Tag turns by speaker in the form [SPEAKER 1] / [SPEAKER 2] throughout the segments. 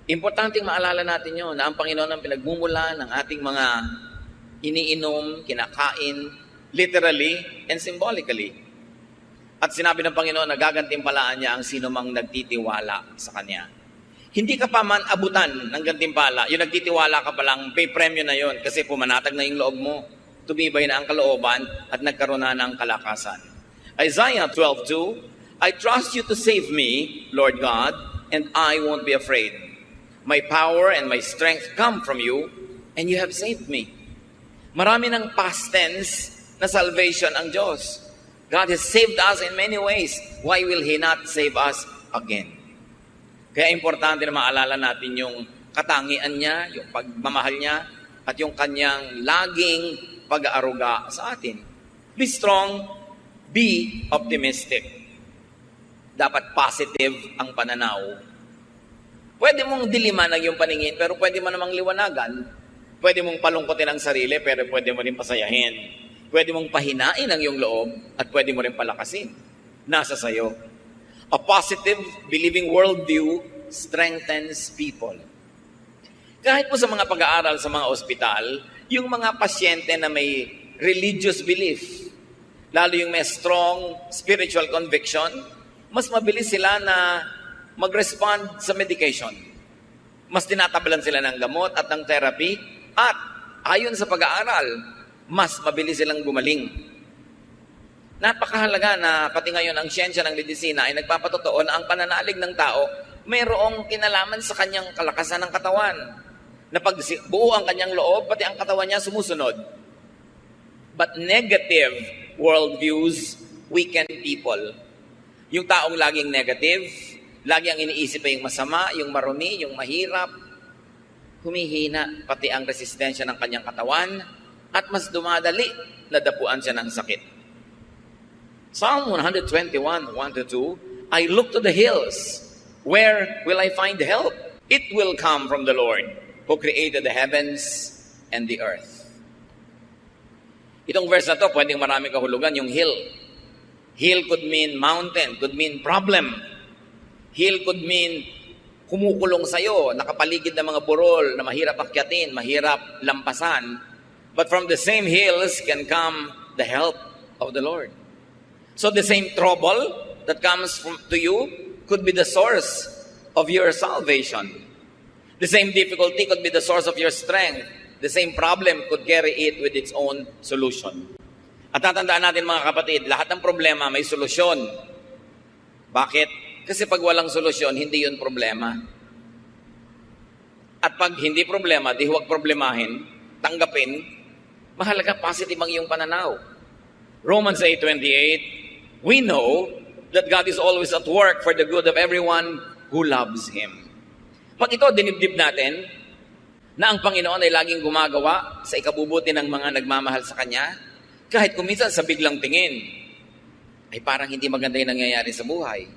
[SPEAKER 1] Importanteng maalala natin yun na ang Panginoon ang pinagmumula ng ating mga iniinom, kinakain, literally and symbolically. At sinabi ng Panginoon na gagantimpalaan niya ang sino mang nagtitiwala sa Kanya. Hindi ka pa man abutan ng gantimpala. Yung nagtitiwala ka pa lang, may premyo na yon kasi pumanatag na yung loob mo. Tumibay na ang kalooban at nagkaroon na ng kalakasan. Isaiah 12:2, I trust you to save me, Lord God, and I won't be afraid. My power and my strength come from you, and you have saved me. Marami ng past tense na salvation ang Diyos. God has saved us in many ways. Why will He not save us again? Kaya importante na maalala natin yung katangian niya, yung pagmamahal niya, at yung kanyang laging pag-aaruga sa atin. Be strong, be optimistic. Dapat positive ang pananaw. Pwede mong diliman ang iyong paningin, pero pwede mo namang liwanagan. Pwede mong palungkotin ang sarili, pero pwede mo rin pasayahin. Pwede mong pahinain ang iyong loob, at pwede mo rin palakasin. Nasa sayo. A positive, believing worldview strengthens people. Kahit po sa mga pag-aaral sa mga ospital, yung mga pasyente na may religious belief, lalo yung may strong spiritual conviction, mas mabilis sila na mag-respond sa medication. Mas tinatabalan sila ng gamot at ng therapy at ayon sa pag-aaral, mas mabilis silang gumaling. Napakahalaga na pati ngayon ang siyensya ng medisina ay nagpapatotoo na ang pananalig ng tao mayroong kinalaman sa kanyang kalakasan ng katawan. Na pag buo ang kanyang loob, pati ang katawan niya sumusunod. But negative worldviews weaken people. Yung taong laging negative, lagi ang iniisip ay yung masama, yung marumi, yung mahirap, humihina pati ang resistensya ng kanyang katawan at mas dumadali na dapuan siya ng sakit. Psalm 121, 1-2, I look to the hills. Where will I find help? It will come from the Lord who created the heavens and the earth. Itong verse na to, pwedeng maraming kahulugan, yung hill. Hill could mean mountain, could mean problem. Hill could mean kumukulong sa'yo, nakapaligid ng mga burol na mahirap akyatin, mahirap lampasan. But from the same hills can come the help of the Lord. So the same trouble that comes to you could be the source of your salvation. The same difficulty could be the source of your strength. The same problem could carry it with its own solution. At tatandaan natin mga kapatid, lahat ng problema may solusyon. Bakit? Kasi pag walang solusyon, hindi yun problema. At pag hindi problema, di huwag problemahin, tanggapin, mahalaga positive ang iyong pananaw. Romans 8:28, we know that God is always at work for the good of everyone who loves Him. Pag ito, dinibdib natin, na ang Panginoon ay laging gumagawa sa ikabubuti ng mga nagmamahal sa Kanya, kahit kuminsan sa biglang tingin, ay parang hindi maganda yung nangyayari sa buhay.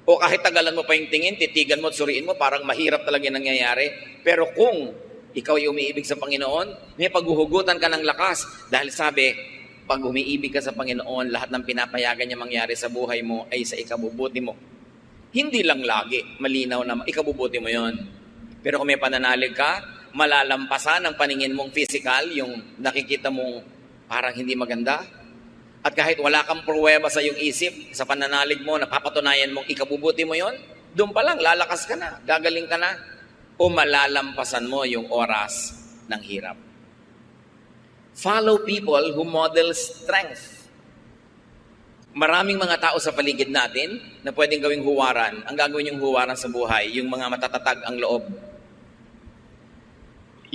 [SPEAKER 1] O kahit tagalan mo pa yung tingin, titigan mo at suriin mo, parang mahirap talaga yung nangyayari. Pero kung ikaw ay umiibig sa Panginoon, may paghuhugutan ka ng lakas. Dahil sabi, pag umiibig ka sa Panginoon, lahat ng pinapayagan niya mangyari sa buhay mo ay sa ikabubuti mo. Hindi lang lagi, malinaw na ikabubuti mo yon. Pero kung may pananalig ka, malalampasan ang paningin mong physical, yung nakikita mong parang hindi maganda. At kahit wala kang pruweba sa iyong isip, sa pananalig mo, napapatunayan mong ikabubuti mo yon, doon pa lang, lalakas ka na, gagaling ka na, o malalampasan mo yung oras ng hirap. Follow people who model strength. Maraming mga tao sa paligid natin na pwedeng gawing huwaran. Ang gagawin yung huwaran sa buhay, yung mga matatatag ang loob.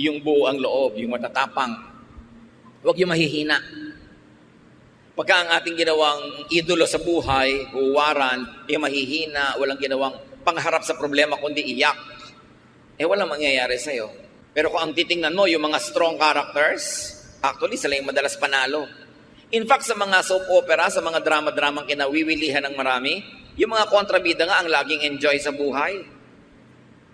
[SPEAKER 1] Yung buo ang loob, yung matatapang. Huwag yung mahihina. Pagka ang ating ginawang idolo sa buhay, huwaran, yung mahihina, walang ginawang pangharap sa problema kundi iyak, walang mangyayari sa'yo. Pero kung ang titingnan mo, yung mga strong characters, actually, sila yung madalas panalo. In fact, sa mga soap opera, sa mga drama-dramang kinawiwilihan ng marami, yung mga kontrabida nga ang laging enjoy sa buhay.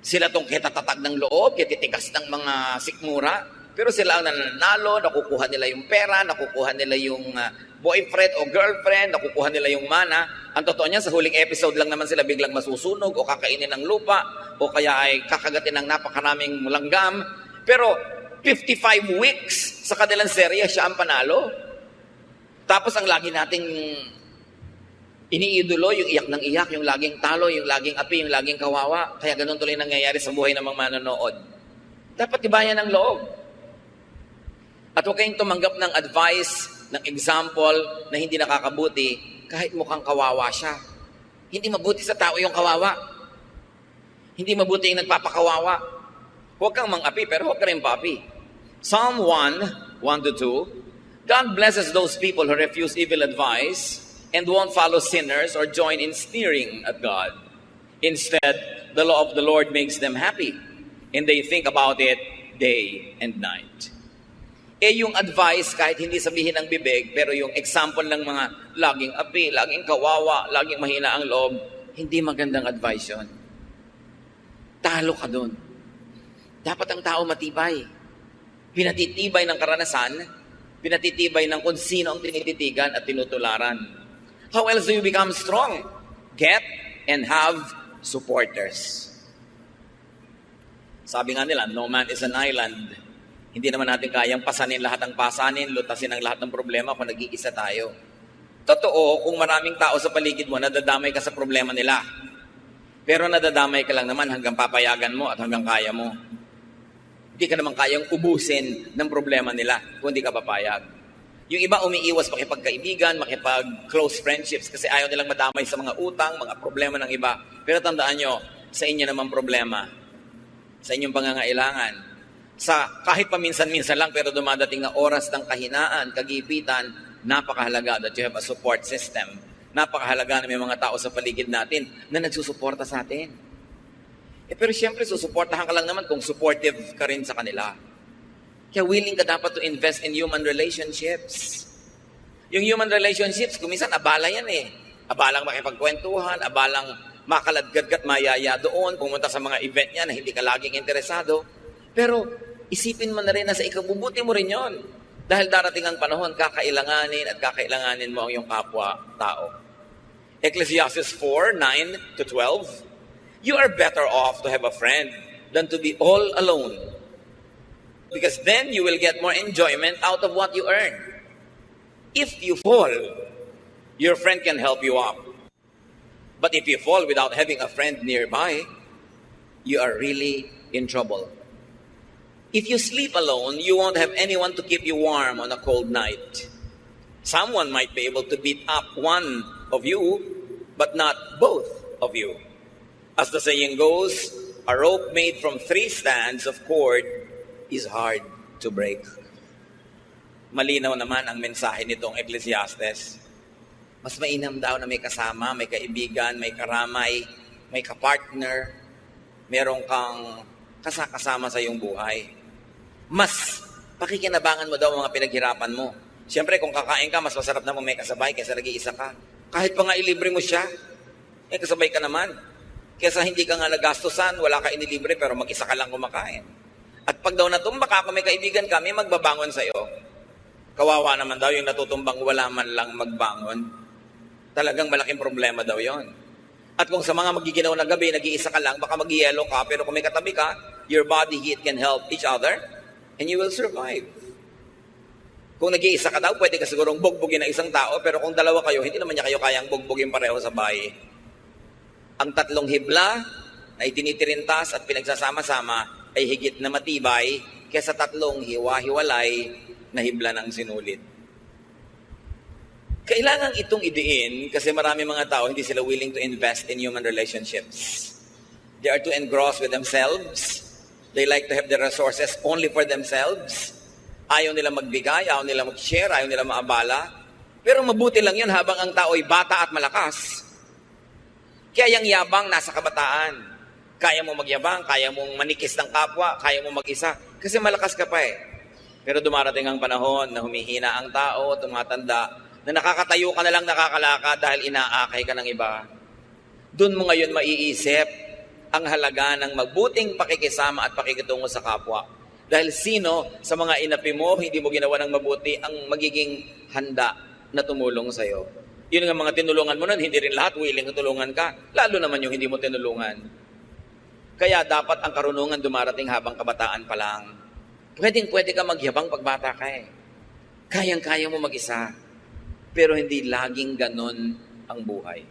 [SPEAKER 1] Sila tong kitatatag ng loob, kititigas ng mga sikmura, pero sila ang nananalo, nakukuha nila yung pera, nakukuha nila yung boyfriend o girlfriend, nakukuha nila yung mana, Ang totoo niya, sa huling episode lang naman sila biglang masusunog o kakainin ng lupa o kaya ay kakagatin ng napakaraming langgam. Pero 55 weeks sa kanilang serye, siya ang panalo. Tapos ang lagi nating iniidolo, yung iyak ng iyak, yung laging talo, yung laging api, yung laging kawawa. Kaya ganun tuloy nangyayari sa buhay ng mga manonood. Dapat tibayan ang loob. At huwag kayong tumanggap ng advice, ng example na hindi nakakabuti kahit mukhang kawawa siya. Hindi mabuti sa tao yung kawawa. Hindi mabuti yung nagpapakawawa. Huwag kang mang-api, pero huwag ka rin pa-api. Psalm 1:2, God blesses those people who refuse evil advice and won't follow sinners or join in sneering at God. Instead, the law of the Lord makes them happy, and they think about it day and night. Yung advice, kahit hindi sabihin ng bibig, pero yung example ng mga laging api, laging kawawa, laging mahina ang loob, hindi magandang advice yun. Talo ka dun. Dapat ang tao matibay. Pinatitibay ng karanasan, pinatitibay ng kung sino ang tinititigan at tinutularan. How else do you become strong? Get and have supporters. Sabi nga nila, no man is an island. Hindi naman natin kayang pasanin lahat ng pasanin, lutasin ang lahat ng problema kung nag-iisa tayo. Totoo, kung maraming tao sa paligid mo, nadadamay ka sa problema nila. Pero nadadamay ka lang naman hanggang papayagan mo at hanggang kaya mo. Hindi ka naman kayang ubusin ng problema nila kung hindi ka papayag. Yung iba umiiwas makipagkaibigan, makipag-close friendships kasi ayaw nilang madamay sa mga utang, mga problema ng iba. Pero tandaan nyo, sa inyo naman problema, sa inyong pangangailangan, sa kahit paminsan-minsan lang pero dumadating na oras ng kahinaan, kagipitan, napakahalaga that you have a support system. Napakahalaga na may mga tao sa paligid natin na nagsusuporta sa atin. Pero siyempre, susuportahan ka lang naman kung supportive ka rin sa kanila. Kaya willing ka dapat to invest in human relationships. Yung human relationships, kuminsan abala yan eh. Abalang makipagkwentuhan, abalang makaladgadgat mayaya doon, pumunta sa mga event niya na hindi ka laging interesado. Pero isipin mo na rin na sa ikabubuti mo rin yon. Dahil darating ang panahon, kakailanganin mo ang iyong kapwa-tao. Ecclesiastes 4:9-12, you are better off to have a friend than to be all alone. Because then you will get more enjoyment out of what you earn. If you fall, your friend can help you up. But if you fall without having a friend nearby, you are really in trouble. If you sleep alone, you won't have anyone to keep you warm on a cold night. Someone might be able to beat up one of you, but not both of you. As the saying goes, a rope made from 3 strands of cord is hard to break. Malinaw naman ang mensahe nitong Ecclesiastes. Mas mainam daw na may kasama, may kaibigan, may karamay, may kapartner, merong kang kasama sa iyong buhay. Mas pakikinabangan mo daw ang mga pinaghirapan mo. Siyempre, kung kakain ka, mas masarap na may kasabay kaysa nag-iisa ka. Kahit pa nga ilibre mo siya, kasabay ka naman. Kaysa hindi ka nga nagastusan, wala ka inilibre, pero mag-isa ka lang kumakain. At pag daw natumba ka, kung may kaibigan ka, may magbabangon sa'yo. Kawawa naman daw yung natutumbang wala man lang magbangon. Talagang malaking problema daw yon. At kung sa mga magiginaw na gabi, nag-iisa ka lang, baka mag-yelo ka, pero kung may katabi ka, your body heat can help each other, and you will survive. Kung nag-iisa ka daw, pwede ka sigurong bugbugin ng isang tao, pero kung dalawa kayo, hindi naman niya kayo kayang bugbugin pareho sa bahay. Ang 3 hibla na itinitirintas at pinagsasama-sama ay higit na matibay kaysa 3 hiwa-hiwalay na hibla ng sinulit. Kailangan itong idiin kasi marami mga tao hindi sila willing to invest in human relationships. They are too engrossed with themselves. They like to have the resources only for themselves. Ayaw nila magbigay, ayaw nila mag-share, ayaw nila maabala. Pero mabuti lang yun habang ang tao ay bata at malakas. Kaya yung yabang nasa kabataan. Kaya mo magyabang, kaya mong manikis ng kapwa, kaya mo mag-isa. Kasi malakas ka pa eh. Pero dumarating ang panahon na humihina ang tao, tumatanda, na nakakatayo ka na lang nakakalakad dahil inaakay ka ng iba. Doon mo ngayon maiisip ang halaga ng mabuting pakikisama at pakikitungo sa kapwa. Dahil sino sa mga inapi mo, hindi mo ginawa ng mabuti ang magiging handa na tumulong sa'yo. Yun nga mga tinulungan mo nun, hindi rin lahat willing na tulungan ka. Lalo naman yung hindi mo tinulungan. Kaya dapat ang karunungan dumarating habang kabataan pa lang. Pwede ka magyabang pagbata ka eh. Kayang-kaya mo mag-isa. Pero hindi laging ganon ang buhay.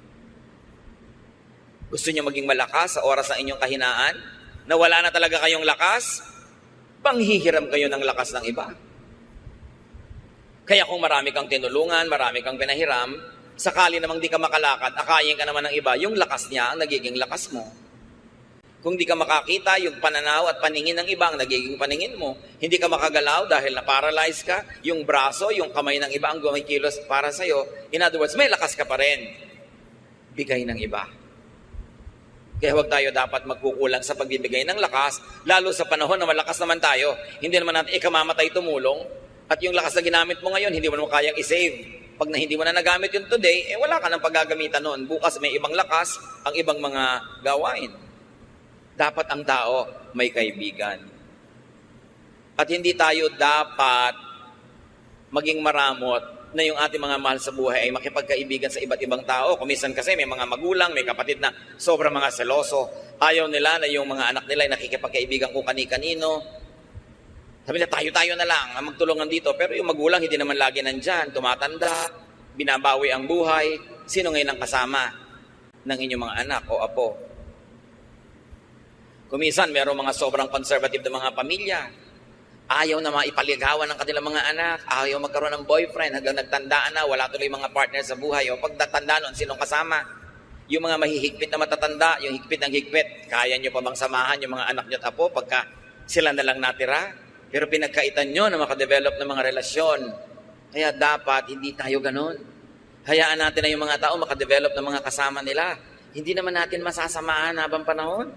[SPEAKER 1] Gusto niyo maging malakas sa oras ng inyong kahinaan? Na wala na talaga kayong lakas? Panghihiram kayo ng lakas ng iba. Kaya kung marami kang tinulungan, marami kang pinahiram, sakali namang di ka makalakad, akayin ka naman ng iba, yung lakas niya ang nagiging lakas mo. Kung di ka makakita, yung pananaw at paningin ng iba ang nagiging paningin mo. Hindi ka makagalaw dahil na-paralyze ka, yung braso, yung kamay ng iba ang gumikilos para sa'yo. In other words, may lakas ka pa rin. Bigay ng iba. Kaya huwag tayo dapat magkukulang sa pagbibigay ng lakas, lalo sa panahon na malakas naman tayo. Hindi naman natin ikamamatay tumulong. At yung lakas na ginamit mo ngayon, hindi mo naman kayang i-save. Pag hindi mo na nagamit yun today, wala ka ng paggagamitan noon. Bukas may ibang lakas, ang ibang mga gawain. Dapat ang tao may kaibigan. At hindi tayo dapat maging maramot na yung ating mga mahal sa buhay ay makipagkaibigan sa iba't ibang tao. Kuminsan kasi may mga magulang, may kapatid na sobrang mga seloso. Ayaw nila na yung mga anak nila ay nakikipagkaibigan kung kani-kanino. Sabi na tayo na lang ang magtulungan dito. Pero yung magulang hindi naman lagi nandyan. Tumatanda, binabawi ang buhay. Sino ngayon ang kasama ng inyong mga anak o apo? Kuminsan, merong mga sobrang conservative na mga pamilya. Ayaw na maipaligawan ng kanilang mga anak. Ayaw magkaroon ng boyfriend hanggang nagtandaan na. Wala tuloy mga partner sa buhay. O pag natanda nun, sinong kasama? Yung mga mahihigpit na matatanda, yung higpit ng higpit. Kaya nyo pa bang samahan yung mga anak nyo at apo pagka sila na lang natira? Pero pinagkaitan nyo na makadevelop ng mga relasyon. Kaya dapat hindi tayo ganun. Hayaan natin na yung mga tao makadevelop ng mga kasama nila. Hindi naman natin masasamahan habang panahon.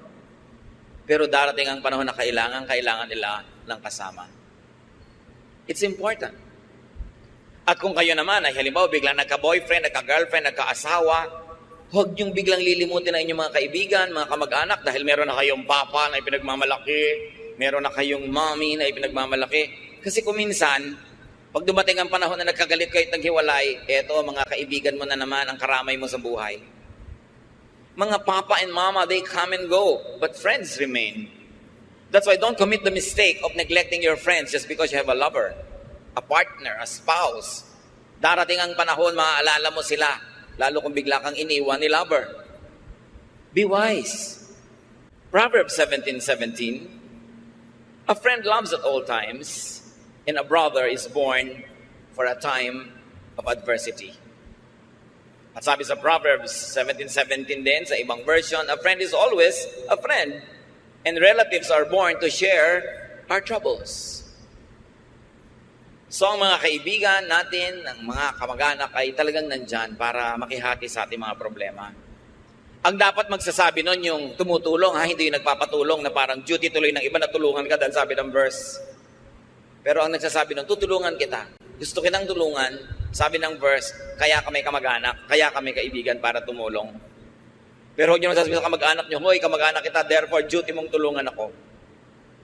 [SPEAKER 1] Pero darating ang panahon na kailangan nila ng kasama. It's important. At kung kayo naman ay halimbawa biglang nagka-boyfriend, nagka-girlfriend, nagka-asawa, huwag niyong biglang lilimutin ang inyong mga kaibigan, mga kamag-anak dahil meron na kayong papa na ipinagmamalaki, meron na kayong mommy na ipinagmamalaki. Kasi kung minsan, pag dumating ang panahon na nagkagalit kayo at naghiwalay, eto mga kaibigan mo na naman ang karamay mo sa buhay. Mga papa and mama, they come and go, but friends remain. That's why don't commit the mistake of neglecting your friends just because you have a lover, a partner, a spouse. Darating ang panahon, maaalala mo sila, lalo kung bigla kang iniwan ni lover. Be wise. Proverbs 17:17, a friend loves at all times, and a brother is born for a time of adversity. At sabi sa Proverbs 17:17 din, sa ibang version, a friend is always a friend, and relatives are born to share our troubles. So ang mga kaibigan natin, ang mga kamag-anak ay talagang nandyan para makihati sa ating mga problema. Ang dapat magsasabi nun yung tumutulong, hindi yung nagpapatulong na parang duty tuloy ng iba na tulungan ka dahil sabi ng verse. Pero ang nagsasabi nun, tutulungan kita. Gusto kitang tulungan, sabi ng verse, kaya kami kamag-anak, kaya kami kaibigan para tumulong. Pero huwag nyo nasasabi sa kamag-anak nyo, hoy, kamag-anak kita, therefore duty mong tulungan ako.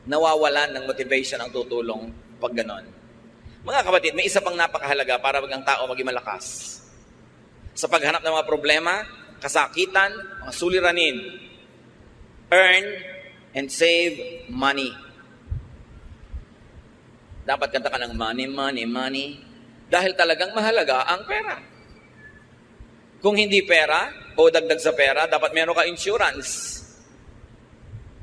[SPEAKER 1] Nawawalan ng motivation ang tutulong pag ganon. Mga kapatid, may isa pang napakahalaga para wag ang tao maging malakas. Sa paghanap ng mga problema, kasakitan, mga suliranin, earn and save money. Dapat kanta ka ng money, money, money. Dahil talagang mahalaga ang pera. Kung hindi pera o dagdag sa pera, dapat meron ka insurance.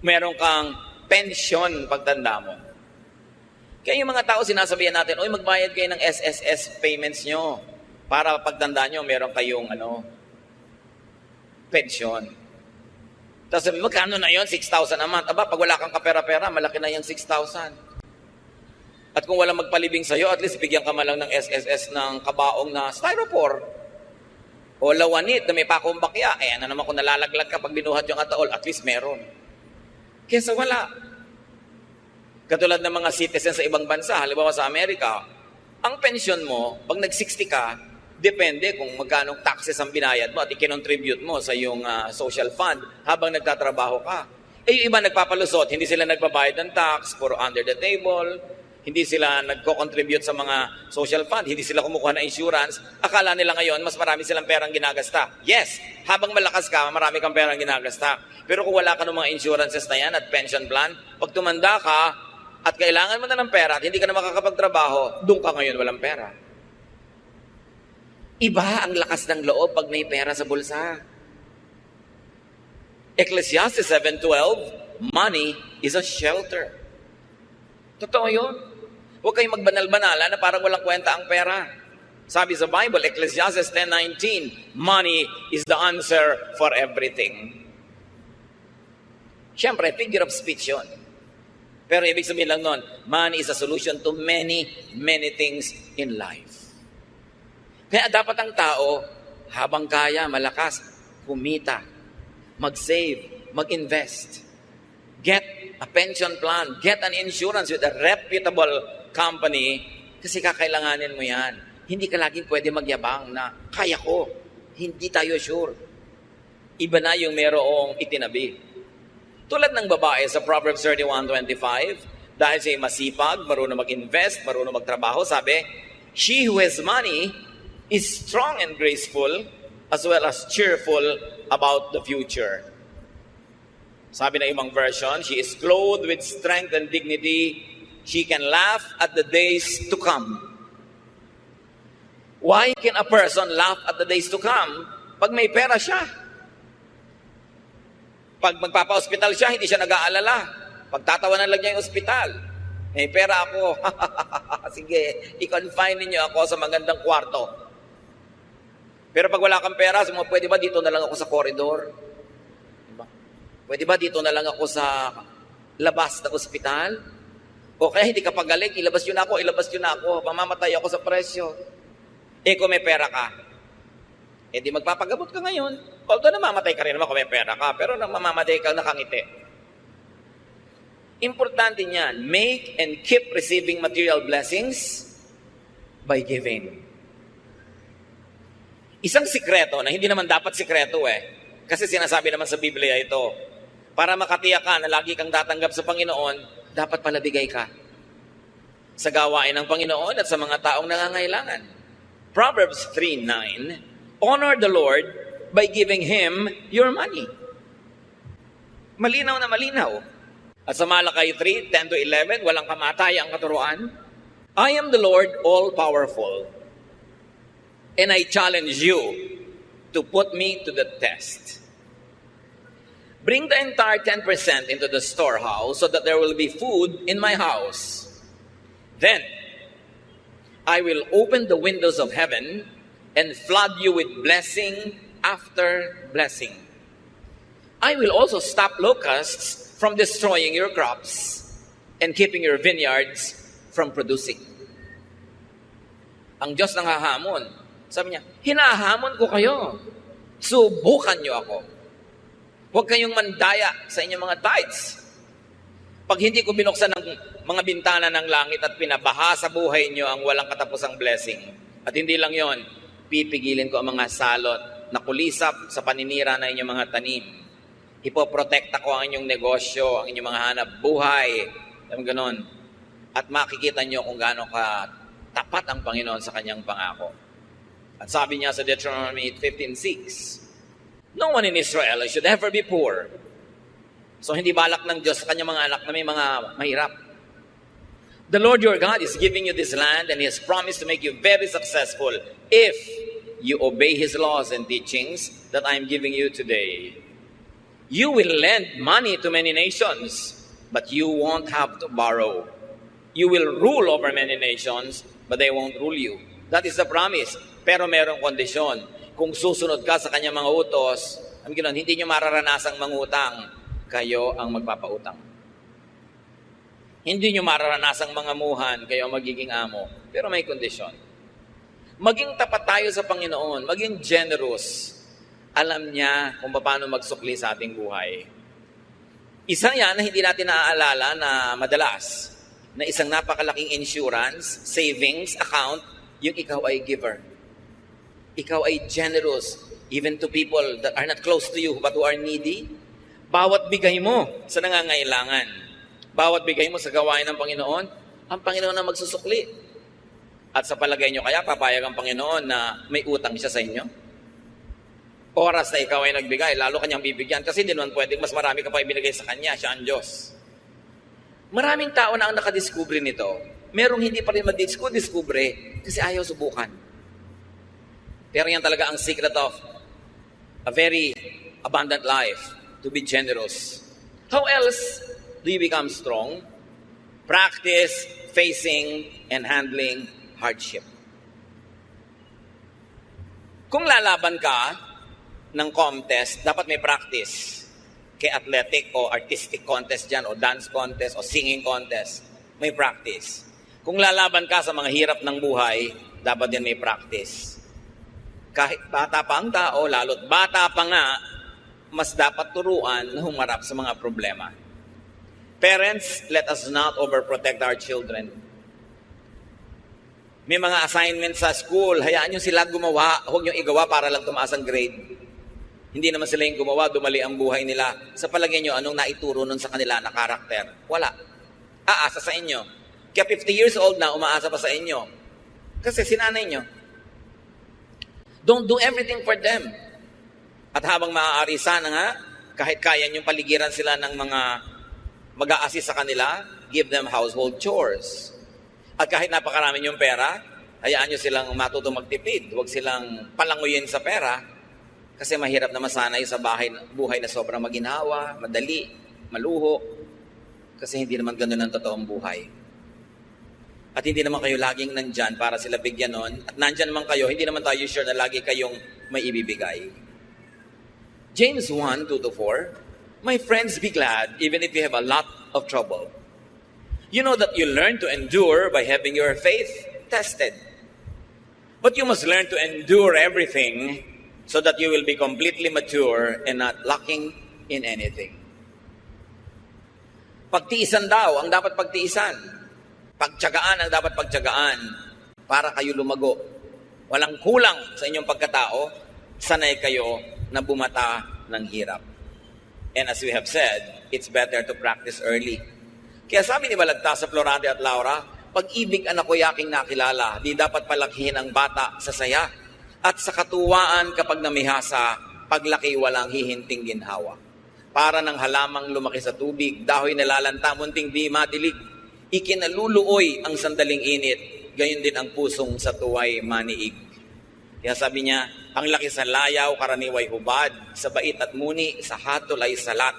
[SPEAKER 1] Meron kang pension pagtanda mo. Kaya yung mga tao sinasabihan natin, oy magbayad kayo ng SSS payments nyo para pagtanda nyo meron kayong pension. Tapos sabi, magkano na yun? 6,000 a month. Aba, pag wala kang kapera-pera, malaki na yung 6,000. At kung walang magpalibing sa'yo, at least bigyan ka man lang ng SSS ng kabaong na styrofoam. O lawanit na may pakong bakya. Ano naman kung nalalaglag ka pag binuhat yung ataol, at least meron. Kesa wala. Katulad ng mga citizens sa ibang bansa, halimbawa sa Amerika, ang pension mo, pag nag-60 ka, depende kung magkano taxes ang binayad mo at ikinontribute mo sa iyong social fund habang nagtatrabaho ka. Yung iba nagpapalusot, hindi sila nagbabayad ng tax, puro under the table. Hindi sila nagko-contribute sa mga social fund. Hindi sila kumukuha ng insurance. Akala nila ngayon, mas marami silang perang ginagasta. Yes, habang malakas ka, marami kang perang ginagasta. Pero kung wala ka ng mga insurances na yan at pension plan, pag tumanda ka at kailangan mo na ng pera at hindi ka na makakapagtrabaho, doon ka ngayon walang pera. Iba ang lakas ng loob pag may pera sa bulsa. Ecclesiastes 7:12, money is a shelter. Totoo yun. Huwag kayong magbanal-banala na parang walang kwenta ang pera. Sabi sa Bible, Ecclesiastes 10:19, money is the answer for everything. Siyempre, figure of speech yun. Pero ibig sabihin lang nun, money is a solution to many, many things in life. Kaya dapat ang tao, habang kaya, malakas, kumita, mag-save, mag-invest, get a pension plan, get an insurance with a reputable company kasi kakailanganin mo yan. Hindi ka laging pwede magyabang na, kaya ko. Hindi tayo sure. Iba na yung merong itinabi. Tulad ng babae sa Proverbs 31:25, dahil siya masipag, marunong mag-invest, marunong magtrabaho, sabi, she who has money is strong and graceful as well as cheerful about the future. Sabi na ibang version, she is clothed with strength and dignity. She can laugh at the days to come. Why can a person laugh at the days to come? Pag may pera siya. Pag magpapa-hospital siya, hindi siya nag-aalala. Pagtatawanan lang niya yung ospital. May pera ako. Sige, i-confine ninyo ako sa magandang kwarto. Pero pag wala kang pera, pwede ba dito na lang ako sa corridor? Diba? Pwede ba dito na lang ako sa labas ng ospital? O kaya hindi ka pagaling, ilabas yun ako, mamamatay ako sa presyo. Kung may pera ka, di magpapagamot ka ngayon. Although namamatay ka rin naman kung may pera ka, pero mamamatay ka nakangiti. Importante niyan, make and keep receiving material blessings by giving. Isang sikreto na hindi naman dapat sikreto kasi sinasabi naman sa Biblia ito, para makatiyak ka na lagi kang tatanggap sa Panginoon, dapat pala bigay ka sa gawain ng Panginoon at sa mga taong nangangailangan. Proverbs 3:9, honor the Lord by giving Him your money. Malinaw na malinaw. At sa Malakay 3:10-11, walang kamatayang katuruan. I am the Lord all-powerful. And I challenge you to put me to the test. Bring the entire 10% into the storehouse so that there will be food in my house. Then I will open the windows of heaven and flood you with blessing after blessing. I will also stop locusts from destroying your crops and keeping your vineyards from producing. Ang Diyos nang hahamon. Sabi niya, hinahamon ko kayo. Subukan niyo ako. Huwag kayong mandaya sa inyong mga tithes. Pag hindi ko binuksan ng mga bintana ng langit at pinabaha sa buhay niyo ang walang katapusang blessing. At hindi lang yon, pipigilin ko ang mga salot na kulisap sa paninira na inyong mga tanim. Ipoprotekta ko ang inyong negosyo, ang inyong mga hanap buhay. Ganon. At makikita niyo kung gaano ka tapat ang Panginoon sa kanyang pangako. At sabi niya sa Deuteronomy 15:6, no one in Israel should ever be poor. So hindi balak ng Diyos sa kanyang mga anak na may mga mahirap. The Lord your God is giving you this land and He has promised to make you very successful if you obey His laws and teachings that I am giving you today. You will lend money to many nations, but you won't have to borrow. You will rule over many nations, but they won't rule you. That is the promise. Pero merong kondisyon. Kung susunod ka sa kanyang mga utos, hindi nyo mararanasang mangutang, kayo ang magpapautang. Hindi nyo mararanasang mangamuhan, kayo ang magiging amo. Pero may kondisyon. Maging tapat tayo sa Panginoon, maging generous. Alam niya kung paano magsukli sa ating buhay. Isa yan na hindi natin naaalala na madalas, na isang napakalaking insurance, savings account, yung ikaw ay giver. Ikaw ay generous, even to people that are not close to you, but who are needy. Bawat bigay mo sa nangangailangan, bawat bigay mo sa gawain ng Panginoon, Ang Panginoon na magsusukli. At sa palagay nyo kaya, papayag ang Panginoon na may utang siya sa inyo? Oras na ikaw ay nagbigay, lalo kanyang bibigyan. Kasi hindi naman pwedeng mas marami ka pa ibinigay sa kanya, siya ang Diyos. Maraming tao na ang nakadiskubre nito. Merong hindi pa rin madiskubre kasi ayaw subukan. Pero yan talaga ang secret of a very abundant life, to be generous. How else do you become strong? Practice facing and handling hardship. Kung lalaban ka ng contest, dapat may practice. Kay athletic o artistic contest dyan, o dance contest, o singing contest, may practice. Kung lalaban ka sa mga hirap ng buhay, dapat din may practice. Kahit bata pa ang tao, lalo't bata pa nga, mas dapat turuan na humarap sa mga problema. Parents, let us not overprotect our children. May mga assignments sa school, hayaan nyo sila gumawa, huwag nyo igawa para lang tumaas ang grade. Hindi naman sila yung gumawa, dumali ang buhay nila. Sa palagay nyo, anong naituro nun sa kanila na karakter? Wala. Aasa sa inyo. Kaya 50 years old na, umaasa pa sa inyo. Kasi sinanay nyo. Don't do everything for them. At habang maaari sana nga, kahit kaya nyong paligiran sila ng mga mag-a-assist sa kanila, give them household chores. At kahit napakarami yung pera, hayaan nyo silang matutong magtipid. Huwag silang palanguyin sa pera. Kasi mahirap na masanay sa buhay na sobrang maginhawa, madali, maluho. Kasi hindi naman ganun ang totoong buhay. At hindi naman kayo laging nandyan para sila bigyan nun. At nandyan naman kayo, hindi naman tayo sure na lagi kayong may ibibigay. James 1:2-4, my friends, be glad even if you have a lot of trouble. You know that you learn to endure by having your faith tested. But you must learn to endure everything so that you will be completely mature and not lacking in anything. Pagtiisan daw ang dapat pagtiisan. Pagtiyagaan ang dapat pagtiyagaan para kayo lumago. Walang kulang sa inyong pagkatao, sanay kayo na bumata ng hirap. And as we have said, it's better to practice early. Kaya sabi ni Balagtas sa Florante at Laura, pag-ibig anak ko yaking nakilala, di dapat palakihin ang bata sa saya. At sa katuwaan kapag namihasa, paglaki walang hihinting ginhawa. Para ng halamang lumaki sa tubig, dahoy nalalanta, munting di madilig. Ikinaluluoy ang sandaling init, gayon din ang pusong sa tuway maniig. Kaya sabi niya, ang laki sa layaw, karaniway hubad, sa bait at muni, sa hatol ay salat.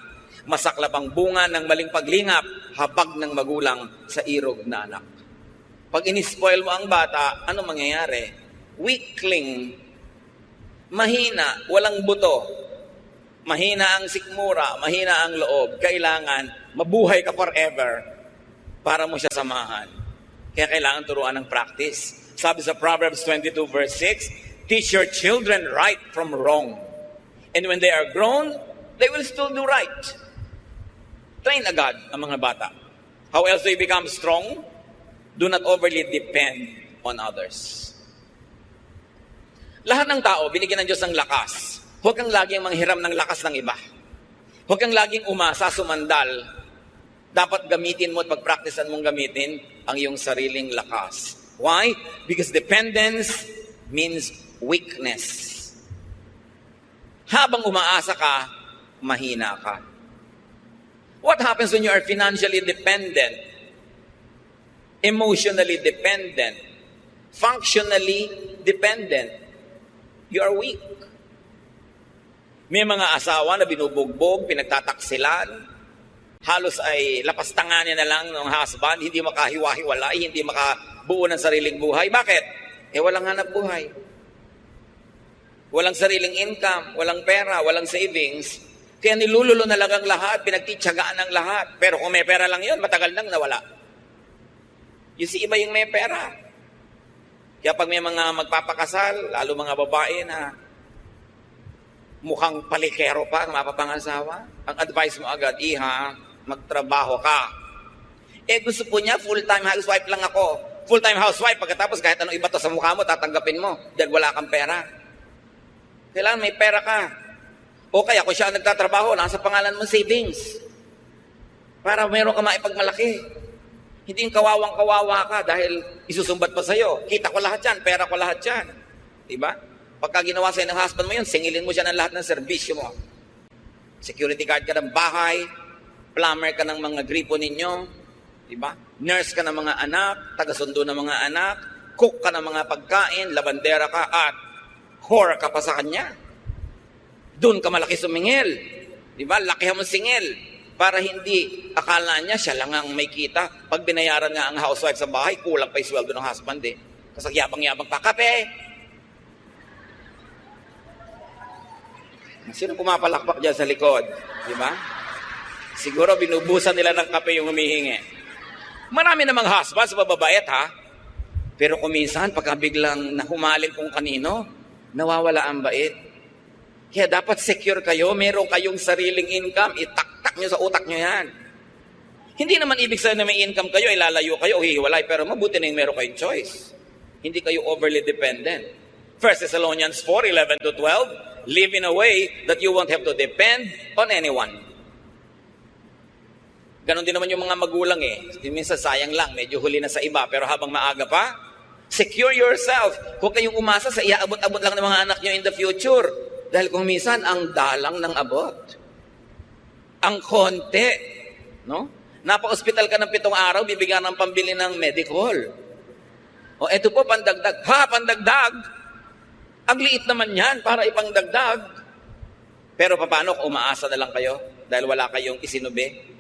[SPEAKER 1] Masaklap ang bunga ng maling paglingap, habag ng magulang sa irog na anak. Pag inispoil mo ang bata, ano mangyayari? Weakling, mahina, walang buto, mahina ang sikmura, mahina ang loob, kailangan mabuhay ka forever para mo siya samahan. Kaya kailangan turuan ng practice. Sabi sa Proverbs 22:6, teach your children right from wrong. And when they are grown, they will still do right. Train agad ang mga bata. How else do you become strong? Do not overly depend on others. Lahat ng tao, binigyan ng Diyos ng lakas. Huwag kang laging manghiram ng lakas ng iba. Huwag kang laging umasa, sumandal. Dapat gamitin mo at pag-practicean mong gamitin ang iyong sariling lakas. Why? Because dependence means weakness. Habang umaasa ka, mahina ka. What happens when you are financially dependent? Emotionally dependent? Functionally dependent? You are weak. May mga asawa na binubugbog, pinagtataksilan, halos ay lapastanganin na lang ng husband, hindi makahiwa-hiwalay, hindi makabuo ng sariling buhay. Bakit? Walang hanap buhay. Walang sariling income, walang pera, walang savings. Kaya nilululo na lang ang lahat, pinagtitsagaan ang lahat. Pero kung may pera lang yun, matagal nang nawala. Yung si iba yung may pera. Kaya pag may mga magpapakasal, lalo mga babae na mukhang palikero pa, mapapangasawa, ang advice mo agad, iha, magtrabaho ka. Gusto po niya, full-time housewife lang ako. Full-time housewife, pagkatapos kahit anong iba to sa mukha mo, tatanggapin mo dahil wala kang pera. Kailangan may pera ka. O kaya kung siya ang nagtatrabaho, nasa pangalan mo savings. Para meron ka maipagmalaki. Hindi yung kawawang-kawawa ka dahil isusumbat pa sa'yo. Kita ko lahat yan, pera ko lahat yan. Diba? Pagka ginawa sa'yo ng husband mo yun, singilin mo siya ng lahat ng serbisyo mo. Security guard ka ng bahay, plumber ka ng mga gripo ninyo, diba? Nurse ka ng mga anak, taga-sundo ng mga anak, cook ka ng mga pagkain, labandera ka, at whore ka pa sa kanya. Doon ka malaki sumingil. Diba? Lakihan mo singil. Para hindi akala niya siya lang ang may kita. Pag binayaran nga ang housewife sa bahay, kulang pa yung sweldo ng husband eh. Kasi yabang-yabang pa, kape! Sino pumapalakpak dyan sa likod? Di ba? Siguro binubusan nila ng kape yung humihingi. Marami namang husbands, mababait ha? Pero kung minsan, pagka biglang nahumalin kung kanino, nawawala ang bait. Kaya dapat secure kayo, meron kayong sariling income, itaktak nyo sa utak nyo yan. Hindi naman ibig sabihin na may income kayo, ilalayo kayo o hihiwalay, pero mabuti na yung meron kayong choice. Hindi kayo overly dependent. 1 Thessalonians 4:11-12, live in a way that you won't have to depend on anyone. Ganon din naman yung mga magulang eh. Minsan sayang lang, medyo huli na sa iba, pero habang maaga pa, secure yourself. Huwag kayong umasa sa iaabot-abot lang ng mga anak nyo in the future. Dahil kung minsan, ang dalang ng abot. Ang konti. No? Napa-hospital ka ng 7 araw, bibigyan ng pambili ng medical. O eto po, pandagdag. Ha, pandagdag! Ang liit naman yan para ipangdagdag. Pero paano kung umaasa na lang kayo dahil wala kayong isinubi?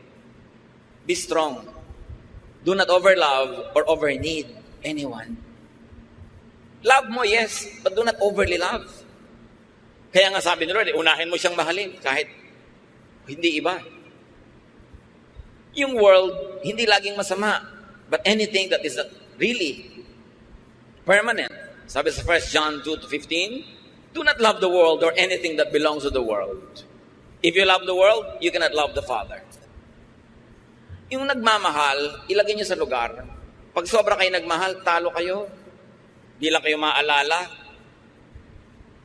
[SPEAKER 1] Be strong. Do not overlove or overneed anyone. Love mo, yes, but do not overly love. Kaya nga sabi ni Lord, unahin mo siyang mahalin kahit hindi iba. Yung world, hindi laging masama. But anything that is not really permanent. Sabi sa 1 John 2:15, do not love the world or anything that belongs to the world. If you love the world, you cannot love the Father. Yung nagmamahal, ilagay niyo sa lugar. Pag sobra kayo nagmahal, talo kayo. Di lang kayo maalala.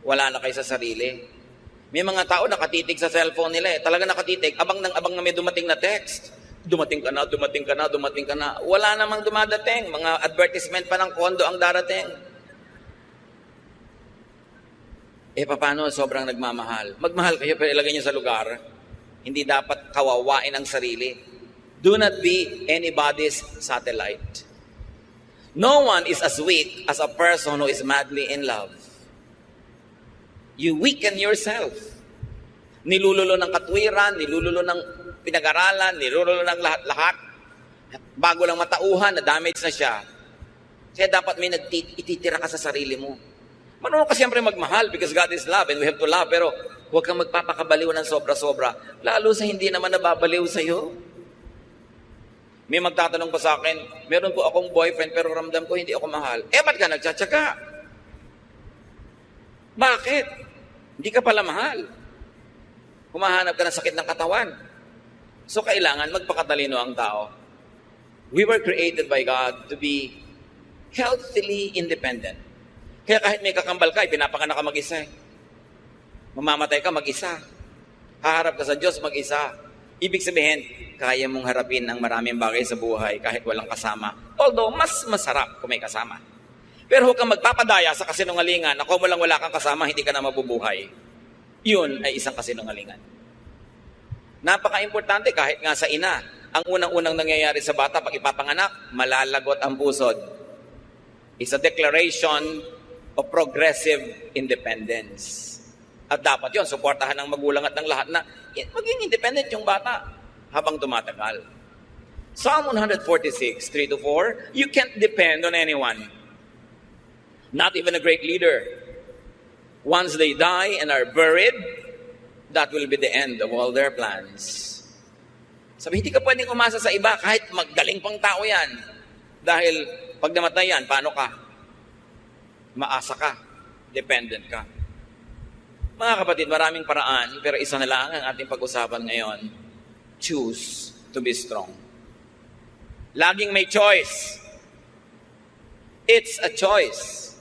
[SPEAKER 1] Wala na kayo sa sarili. May mga tao nakatitig sa cellphone nila eh. Talaga nakatitig. Abang na may dumating na text. Dumating ka na, dumating ka na, dumating ka na. Wala namang dumadating. Mga advertisement pa ng kondo ang darating. Eh, paano sobrang nagmamahal? Magmahal kayo pero ilagay niyo sa lugar. Hindi dapat kawawain ang sarili. Do not be anybody's satellite. No one is as weak as a person who is madly in love. You weaken yourself. Nilululo ng katwiran, nilululo ng pinag-aralan, nilululo ng lahat-lahat. Bago lang matauhan, na-damage na siya. Kaya dapat may ititira ka sa sarili mo. Marunong ka siyempre magmahal because God is love and we have to love. Pero huwag kang magpapakabaliw ng sobra-sobra. Lalo sa hindi naman nababaliw sa'yo. May magtatanong pa sa akin, meron po akong boyfriend pero ramdam ko hindi ako mahal. Eh, ba't ka nagtsatsaga? Bakit? Hindi ka pala mahal. Humahanap ka ng sakit ng katawan. So, kailangan magpakatalino ang tao. We were created by God to be healthily independent. Kaya kahit may kakambal ka, pinapanganak ka mag-isa. Mamamatay ka mag-isa. Haharap ka sa Diyos mag-isa. Ibig sabihin, kaya mong harapin ang maraming bagay sa buhay kahit walang kasama. Although, mas masarap kung may kasama. Pero huwag kang magpapadaya sa kasinungalingan na kung wala kang kasama, hindi ka na mabubuhay. Yun ay isang kasinungalingan. Napaka-importante kahit nga sa ina. Ang unang-unang nangyayari sa bata pag ipapanganak, malalagot ang pusod. It's a declaration of progressive independence. At dapat yun, suportahan ng magulang at ng lahat na maging independent yung bata habang tumatagal. Psalm 146, 3-4, you can't depend on anyone. Not even a great leader. Once they die and are buried, that will be the end of all their plans. Sabi, hindi ka pwedeng umasa sa iba kahit magaling pang tao yan. Dahil pag namatay yan, paano ka? Maasa ka. Dependent ka. Mga kapatid, maraming paraan, pero isa na lang ang ating pag-usapan ngayon. Choose to be strong. Laging may choice. It's a choice.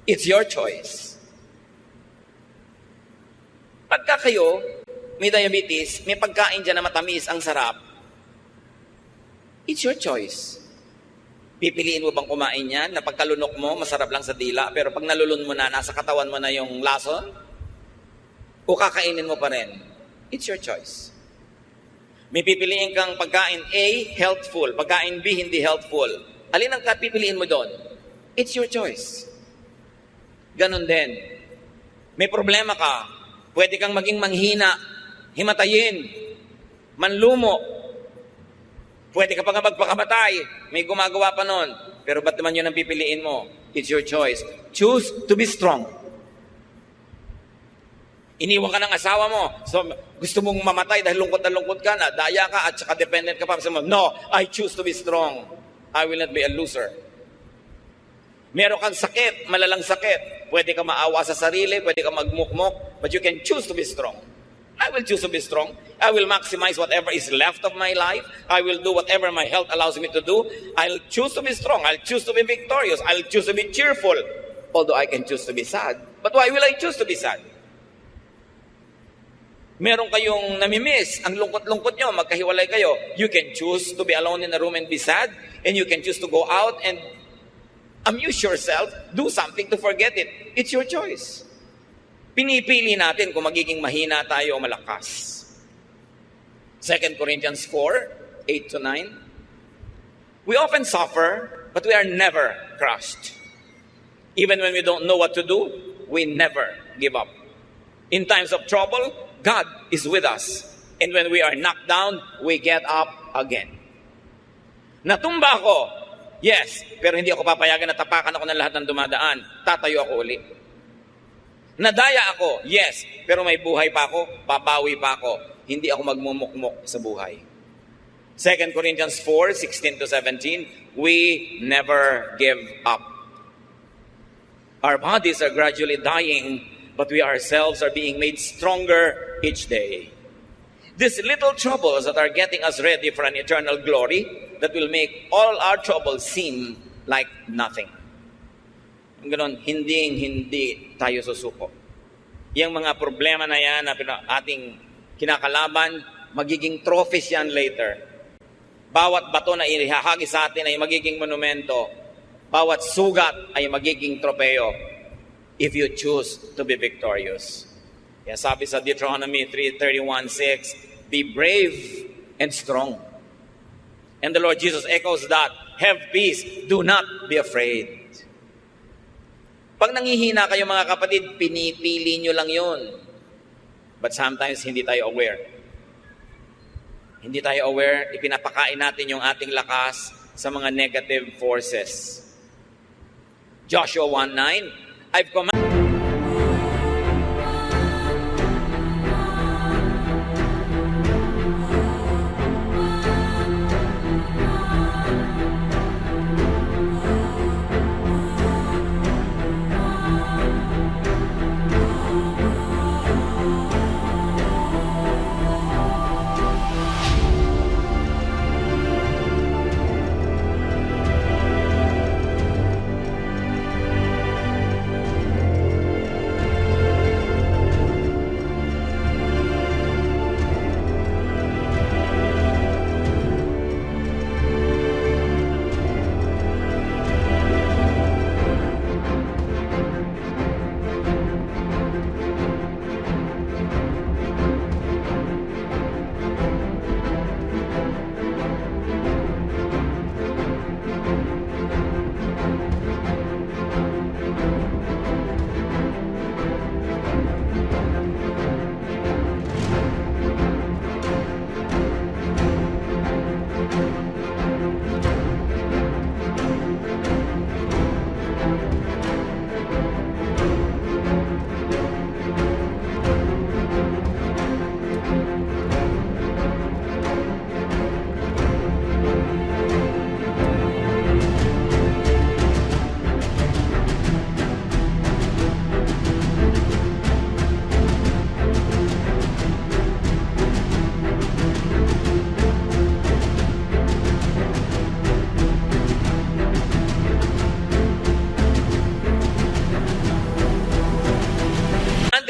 [SPEAKER 1] It's your choice. Pagka kayo may diabetes, may pagkain dyan na matamis, ang sarap, It's your choice. Pipiliin mo bang kumain yan na pagkalunok mo, masarap lang sa dila, pero pag nalulun mo na, nasa katawan mo na yung lason? O kakainin mo pa rin? It's your choice. May pipiliin kang pagkain A, healthful. Pagkain B, hindi healthful. Alin ang pipiliin mo doon? It's your choice. Ganon din. May problema ka. Pwede kang maging manghina, himatayin, manlumo. Pwede ka pa nga magpakamatay. May gumagawa pa nun. Pero ba't naman yun ang pipiliin mo? It's your choice. Choose to be strong. Iniwan ka ng asawa mo. So, gusto mong mamatay dahil lungkot na lungkot ka na, daya ka at saka dependent ka pa. Sabi mo, no, I choose to be strong. I will not be a loser. Meron kang sakit, malalang sakit. Pwede ka maawa sa sarili, pwede ka magmukmok, but you can choose to be strong. I will choose to be strong. I will maximize whatever is left of my life. I will do whatever my health allows me to do. I'll choose to be strong. I'll choose to be victorious. I'll choose to be cheerful. Although I can choose to be sad. But why will I choose to be sad? Meron kayong namimiss, ang lungkot-lungkot nyo, magkahiwalay kayo. You can choose to be alone in a room and be sad. And you can choose to go out and amuse yourself. Do something to forget it. It's your choice. Pinipili natin kung magiging mahina tayo o malakas. 2 Corinthians 4, 8-9. We often suffer, but we are never crushed. Even when we don't know what to do, we never give up. In times of trouble, God is with us. And when we are knocked down, we get up again. Natumba ako, yes, pero hindi ako papayagan na tapakan ako ng lahat ng dumadaan. Tatayo ako uli. Nadaya ako, yes, pero may buhay pa ako, papawi pa ako. Hindi ako magmumukmok sa buhay. 2 Corinthians 4, 16-17, we never give up. Our bodies are gradually dying, but we ourselves are being made stronger each day. These little troubles that are getting us ready for an eternal glory that will make all our troubles seem like nothing. Ganon, hindi tayo susuko. Yung mga problema na yan na ating kinakalaban, magiging trophies yan later. Bawat bato na ihahagi sa atin ay magiging monumento. Bawat sugat ay magiging tropeo if you choose to be victorious. Kaya sabi sa Deuteronomy 3:31-6, be brave and strong. And the Lord Jesus echoes that, have peace, do not be afraid. Pag nangihina kayo mga kapatid, pinipili nyo lang yun. But sometimes hindi tayo aware. Hindi tayo aware, ipinapakain natin yung ating lakas sa mga negative forces. Joshua 1:9, I've commanded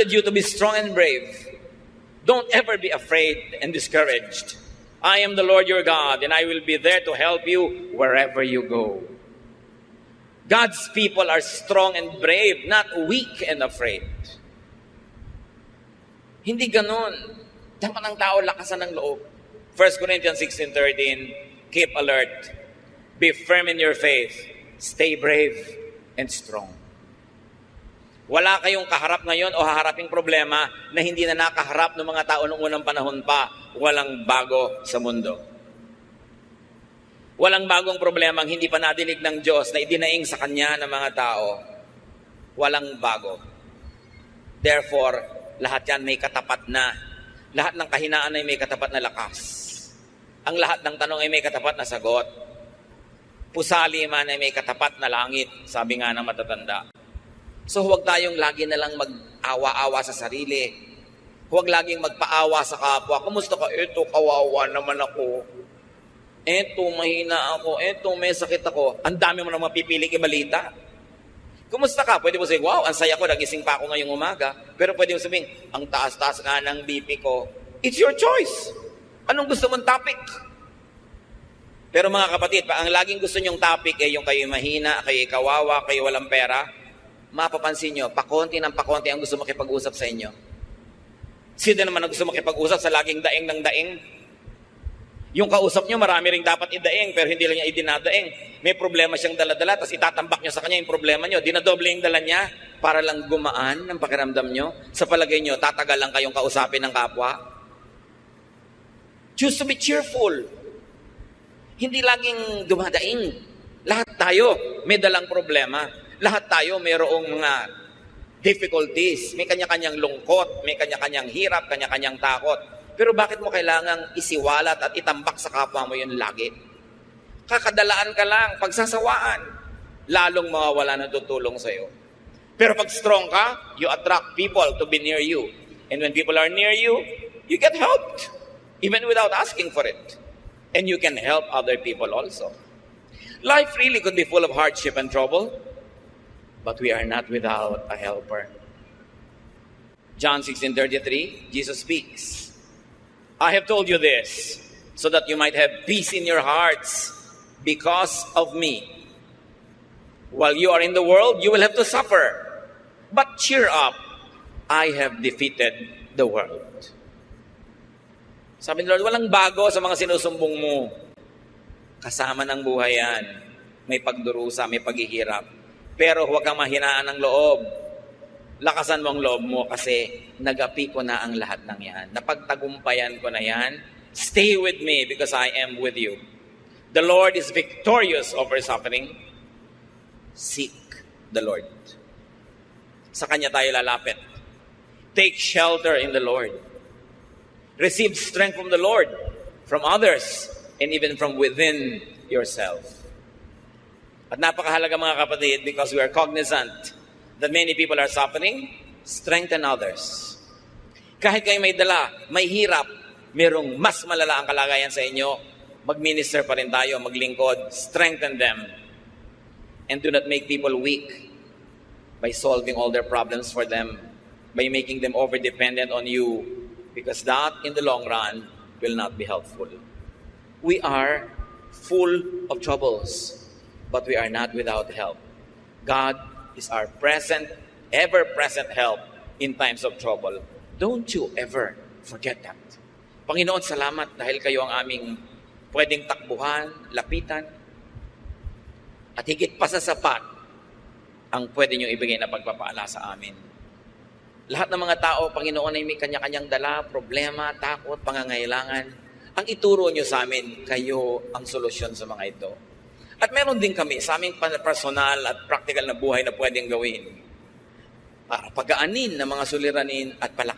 [SPEAKER 1] you to be strong and brave. Don't ever be afraid and discouraged. I am the Lord your God, and I will be there to help you wherever you go. God's people are strong and brave, not weak and afraid. Hindi ganon. Dapat ang tao lakasan ng loob. 1 Corinthians 16:13, keep alert, be firm in your faith, stay brave and strong. Wala kayong kaharap ngayon o haharaping problema na hindi na nakaharap ng mga tao noong unang panahon pa. Walang bago sa mundo. Walang bagong problema ang hindi pa nadinig ng Diyos na idinaing sa Kanya ng mga tao. Walang bago. Therefore, lahat yan may katapat na. Lahat ng kahinaan ay may katapat na lakas. Ang lahat ng tanong ay may katapat na sagot. Pusali man ay may katapat na langit, sabi nga ng matatanda. So huwag tayong lagi na lang mag-awa-awa sa sarili. Huwag laging magpaawa sa kapwa. Kumusta ka? Eto, kawawa naman ako. Eto, mahina ako. Eto, may sakit ako. Ang dami mo nang mapipiling ibalita. Kumusta ka? Pwede mo sabihin, wow, ang saya ko, nagising pa ako ngayong umaga. Pero pwede mo sabihin, ang taas-taas nga ng BP ko. It's your choice. Anong gusto mong topic? Pero mga kapatid, ang laging gusto nyong topic ay yung kayo mahina, kayo kawawa, kayo walang pera. Mapapansin nyo, pakonti ng pakonti ang gusto makipag-usap sa inyo. Sino naman ang gusto makipag-usap sa laging daing ng daing? Yung kausap nyo, marami ring dapat idaing, pero hindi lang niya idinadaing. May problema siyang dala-dala, tapos itatambak nyo sa kanya yung problema nyo. Dinadoble yung dala niya para lang gumaan ng pakiramdam nyo. Sa palagay nyo, tatagal lang kayong kausapin ng kapwa. Choose to be cheerful. Hindi laging dumadaing. Lahat tayo may dalang problema. Lahat tayo mayroong mga difficulties. May kanya-kanyang lungkot, may kanya-kanyang hirap, kanya-kanyang takot. Pero bakit mo kailangang isiwalat at itambak sa kapwa mo yun lagi? Kakadalaan ka lang, pagsasawaan. Lalong mawawala ng tutulong sa'yo. Pero pag strong ka, you attract people to be near you. And when people are near you, you get helped. Even without asking for it. And you can help other people also. Life really could be full of hardship and trouble. But we are not without a helper. John 16:33, Jesus speaks. I have told you this, so that you might have peace in your hearts because of me. While you are in the world, you will have to suffer. But cheer up, I have defeated the world. Sabi ni Lord, walang bago sa mga sinusumbong mo. Kasama ng buhay yan. May pagdurusa, may paghihirap. Pero huwag kang mahinaan ng loob. Lakasan mo ang loob mo kasi nagapi ko na ang lahat ng yan. Napagtagumpayan ko na yan. Stay with me because I am with you. The Lord is victorious over suffering. Seek the Lord. Sa Kanya tayo lalapit. Take shelter in the Lord. Receive strength from the Lord, from others, and even from within yourself. At napakahalaga mga kapatid, because we are cognizant that many people are suffering, strengthen others. Kahit kayo may dala, may hirap, merong mas malala ang kalagayan sa inyo, mag-minister pa rin tayo, maglingkod, strengthen them. And do not make people weak by solving all their problems for them, by making them over-dependent on you, because that, in the long run, will not be helpful. We are full of troubles, but we are not without help. God is our present, ever-present help in times of trouble. Don't you ever forget that. Panginoon, salamat dahil kayo ang aming pwedeng takbuhan, lapitan, at higit pa sa sapat ang pwede nyo ibigay na pagpapala sa amin. Lahat ng mga tao, Panginoon, ay may kanya-kanyang dala, problema, takot, pangangailangan. Ang ituro nyo sa amin, kayo ang solusyon sa mga ito. At meron din kami sa aming personal at practical na buhay na pwedeng gawin para pagaanin ng mga suliranin at palakasin